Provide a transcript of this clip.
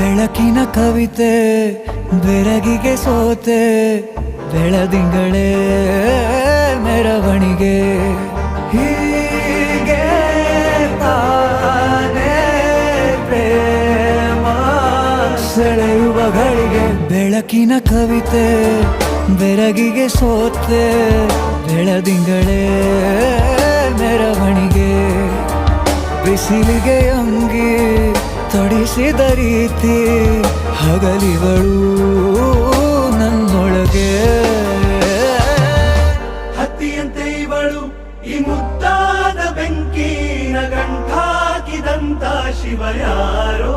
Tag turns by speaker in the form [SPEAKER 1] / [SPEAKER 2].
[SPEAKER 1] ಬೆಳಕಿನ ಕವಿತೆ ಬೆರಗಿಗೆ ಸೋತೆ ಬೆಳದಿಂಗಳೇ ಮೆರವಣಿಗೆ ಹೀಗೆ ತಾನೇ ಪ್ರೇಮ ಸೆಳೆಯುವ ಗಳಿಗೆ ಬೆಳಕಿನ ಕವಿತೆ ಬೆರಗಿಗೆ ಸೋತೆ ಬೆಳದಿಂಗಳೇ ಮೆರವಣಿಗೆ ಬಿಸಿಲಿಗೆ ಅಂಗಿ ತೊಡಿಸಿದ ರೀತಿ ಹಗಲಿಗಳು ನನ್ನೊಳಗೆ
[SPEAKER 2] ಹತ್ತಿಯಂತೆ ಇವಳು ಈ ಮುದ್ದಾದ ಬೆಂಕಿನ ಗಂಟಾಕಿದಂತ ಶಿವ ಯಾರೋ